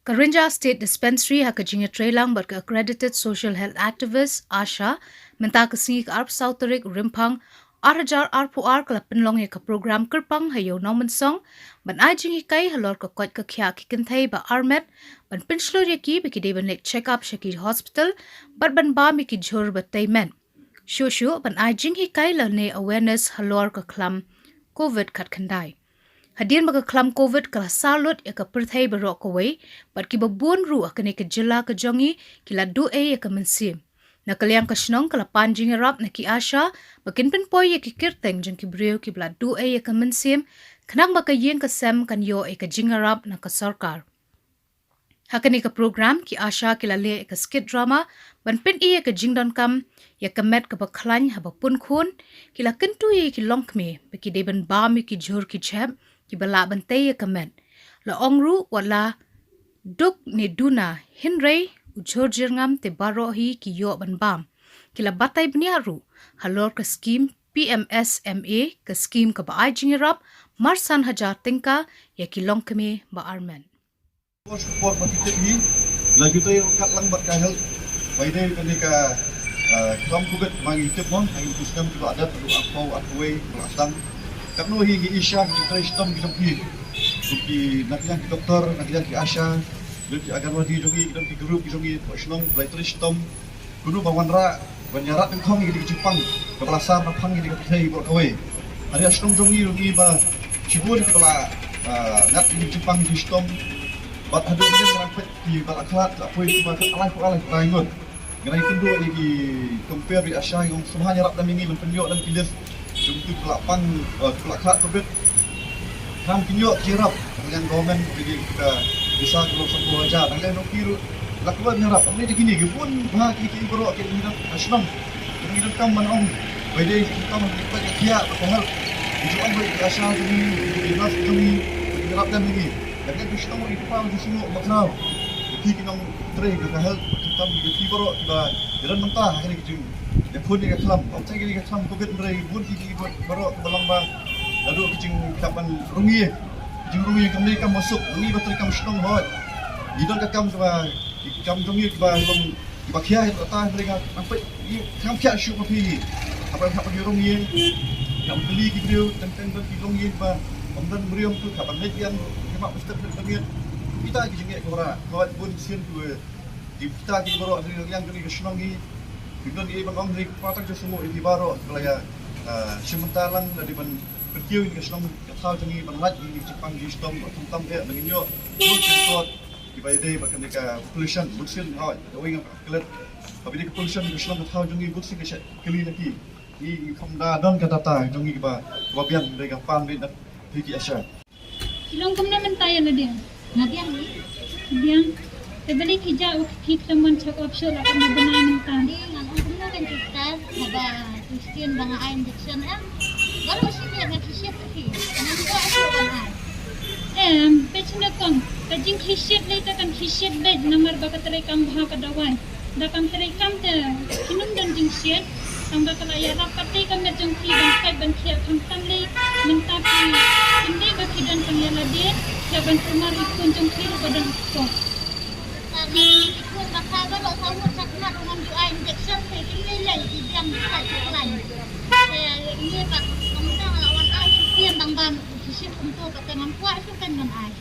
Karinja State Dispensary hakajinga trailang ber accredited social health activist Asha menta kasing arp Southerik Rimpang Arajar arpuar kelapin long ka program kerpang hayo nomen song ban ajing hikai halor ka kwat ka kya kikinthai ba armet ban pinchlo ki bikide ban lek check up shaki hospital ban ba mi ki jhur batai men shushu ban ajing hikai la ne awareness halor ka klam covid khat khandai Hadian baga klam COVID kala salut ya ka perthai barok kawai bat ki babun ru akane ke jela ke jongi kila du ya ka mensim na kalyang ka shnong kala panjing rap na ki asha bakin pen poi ya ki kirteng jeng ki breu ki bla du ya ka mensim khnang baka yen ka sem kan yo ka jingarap na ka sarkar hakane ka program ki asha kila le ka skit drama ban pen ka jingdon kam ya ka met ka bakhlany ha pun khun kila kentu ki longkme baki de ban ba mi ki jhur ki chep ki bala bantai ka men la ongru wala duk ne duna hinrei ujhur jirngam te baro hi ki yo ban bam kila batai bniaru halor ka scheme PMSMA ka scheme ka ba jingrap marsan hajar tingka ya ki longkme ba armen support mati ni lagi tu yang kat lang bat kahel bai dei kenika kom kubet mangi tip mon ai kusam ki ada perlu apau atwe pelasang kapno hi isha ki tristom ki topi ki nakian ki doktor nakian ki asha ki agarwadi jogi ki guru ki jogi posnong play tristom gunu bawanra banyarat ng khong ki Jepang kepelasar napang ki kai bor kawai ada asnong jogi ba cibur ki pala ngat ki Jepang tristom bat hadu ni merapet di balak kelat tak boleh cuma alai rangun gerai kedua lagi compare di asya yang semuanya rap dan mingi penyo dan pilih untuk pelapang kelat kebet ham pinyo kirap dengan government jadi kita bisa kalau satu aja dan lain okiru lakukan nyerap ini begini pun bah kita berok kita hidup asnam kita hidup kam manong bede kita kita kia hal tujuan bagi asya ini dinas ini nyerap dan mingi dan itu semua itu pun di semua makna kita nong tray ke hal kita di baro kita jalan mentah ini kita ya pun di kelam apa kita kelam covid merai pun kita baro belong ba lalu kita kapan rungi kami kam masuk rungi bateri kam senong hot didon ka kam ba kam rungi ba long ba kia ta mereka sampai kam kia syuk papi apa rungi kam beli gitu tentang rungi ba Omdan meriam tu kapan median kemak mesti bertengger kita jengek kora kawat pun sian tu di kita ki baro yang kini kesenongi dengan ini bang dari patang semua ini baro kelaya sementalang dari ban berkiu ini kesenong kata jengi bangat di Jepang di Jepang tentang menginyo pun di bayai bahkan mereka pollution bukan hal going kelet tapi di pollution kesenong kata jengi bukan keli lagi ini kamda don kata ta jengi ba wabian mereka pan di Piki Asha. Silong kum naman tayo na din. Nadiyan ni? Nadiyan. Terbalik hijau kik teman cak option akan mabenay ng tali. Ang kum naman kita naga Christian mga injection Baru sini nak kisah lagi. Nanti aku banai. Pecina kong kajing kisah lagi kan kisah bed nomor bakat terekam bah kadawai. Dakam terekam te kinum dan jingsian. Tambah kalau ya rapat ni kami jengki bangkai bangkai kami mentaki ini bagi dan kami lagi jaban rumah ikut jengki badan itu. Kami ikut bakal kalau tahu cakap dengan doa injection ini lagi yang kita lain. Ini pak kemudian lawan air dia tambah sisir untuk ketengan kuat itu kan dengan air.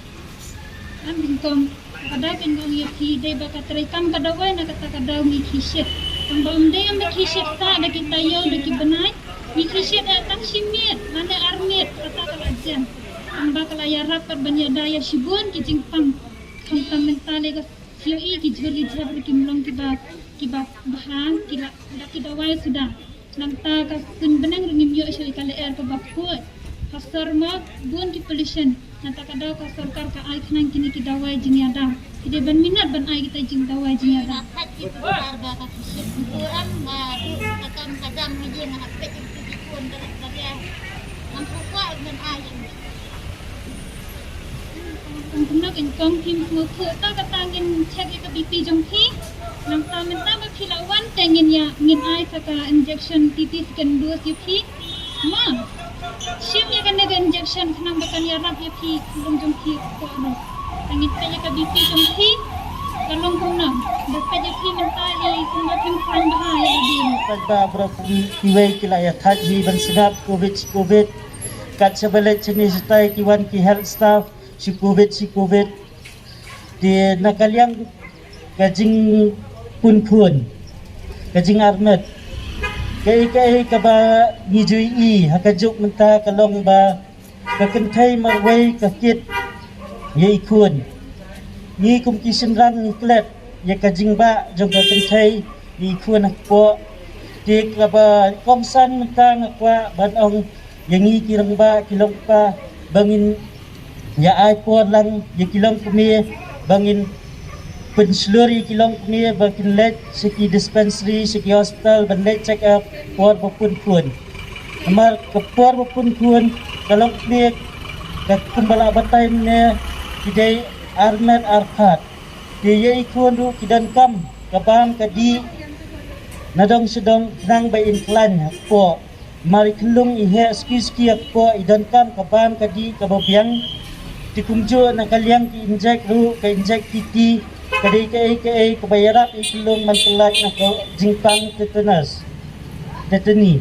Ambil kom kada bintang ya ki dai bakat terekam kada wai nak kata kada mi kisah. Tambah umdai ambil kisah tak ada kita yo ada kibanai. Mi kisah datang simit mana armit kata kalajan. Tambah kalau ya rapat banyak daya sibun kijing pam kamta mentale ka sioi ki joli jabri kimlong kiba bahang kila kita wai sudah. Nanta ka kun benang ringim yo sioi kala air ka bakut. Kasar ma bun ki pollution. Nanta kada ka sarkar ka ai khnang kini ki dawai jiniada. Ide ban minat ban ai kita jing dawai jiniada. Dapat itu harga kasih ukuran baru akan kadang dia nak pek itu pun dari mampu kuat dan air. Nak ingkong tim muka tak katangin cek ke BP jongki. Nanta minta berkilawan tengin ya ngin ai saka injection titis kan dua yuki. Ma, siap ya kan nega injection kenang bakan ya rap yuki belum jongki ko ano. Tangit kaya ka BP jumpi. Kalong kunang. Dapat jadi mentari kumba pimpang bahaya din. Pagba bro kiway kila ya thaji ban sedap covid kat sebelah jenis tay kiwan ki health staff si covid di nakaliang gajing pun gajing armet kai ka ba ngijui hakajuk menta kalong ba kakentai marway kakit ye ikun ni kum kisenrang ni klet ya kajing ba jong kakentai ni ikun akpo di ka ba komsan menta ngakwa ban ong yang i kirang ba kilong pa bangin ya ai po lang ya kilong kumi bangin pensluri kilong kumi bangin let siki dispensary siki hospital ban let check up por pun amar kapor pun kalong kumi ka kumbala batay ne kidai armet arpat di ye ikun ru kidan kam kabam kadi nadong sedong nang ba incline po mari kelung ihe ski akpo idan kam kabam kadi kababiang dikumjo nakaliang ki inject ru ka inject titi kadi ka kabayarap ikulong mantulat na jingpang tetanus tetani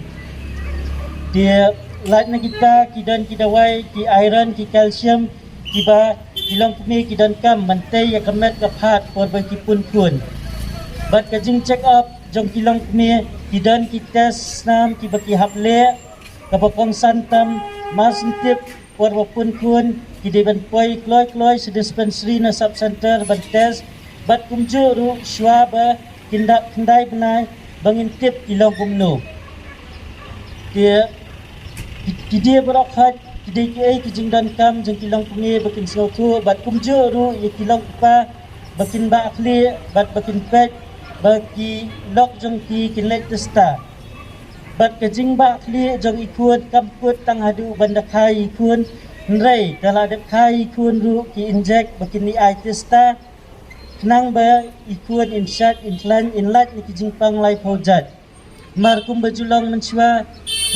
dia lat na kita kidan kidawai ki iron ki calcium kiba kilong kumi kidan kam mantay ya kamet kaphat por bagi pun bat kajing check up jong kilang kumi kidan ki test nam ki baki haple kapapong santam masintip por wapun ki deban poi kloi se dispensary na sub center ban test bat kumju ru swaba kindak kendai benai bangin tip kilang kumno dia dia berokhat kidai ki jingdan kam jong kilang kumi bakin sautu bat kumju ru ye kilang pa bakin ba akli bat bakin pet bagi lok jong ki kinlet testa bat kajing ba kli jong ikun kamput tang hadu banda khai ikun nrei dala de khai ikun ru ki inject bakin ni ai testa nang ba ikun inshat incline inlat ni kijing pang lai phojat markum bajulong menchwa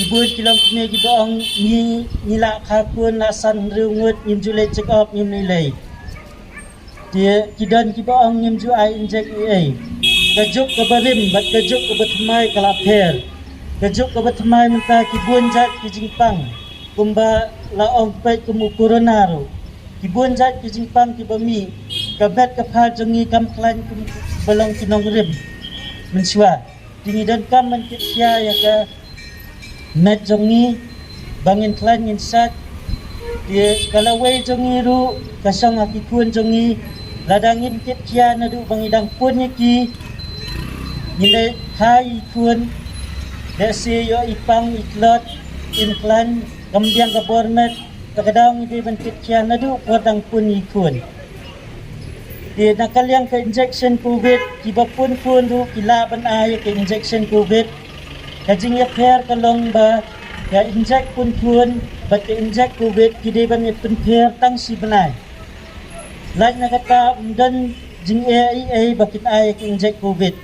ibun kilong kne gi bong ni la kha kun la san rungut nim jule check up nim nilai dia kidan ki bong nim ju ai inject ai kajuk ke barim bat kajuk ke batmai kalapher kajuk ke batmai menta kibun jat ki jingpang kumba laong pet kumu coronaro kibun jat ki jingpang ki bami kabet ka pha jongi kam klan kum balong kinong rim menswa dingi dan kam man kitya ya ka met jongi bangin klan insat dia kalawai jongi ru kasang akikun jongi ladangin kitya nadu bangidang punnya ki nilai hai kun desi yo ipang iklot incline kambiang ka bormet takadang di bentit kya nadu podang pun ikun di nakaliang ka injection covid kiba pun ru kilaban ay ka injection covid kajing ya pair kalong ba ya inject pun bat ka inject covid kide ban ya pun pair tang si banai laj nakata dan jing ai bakit ay ka inject covid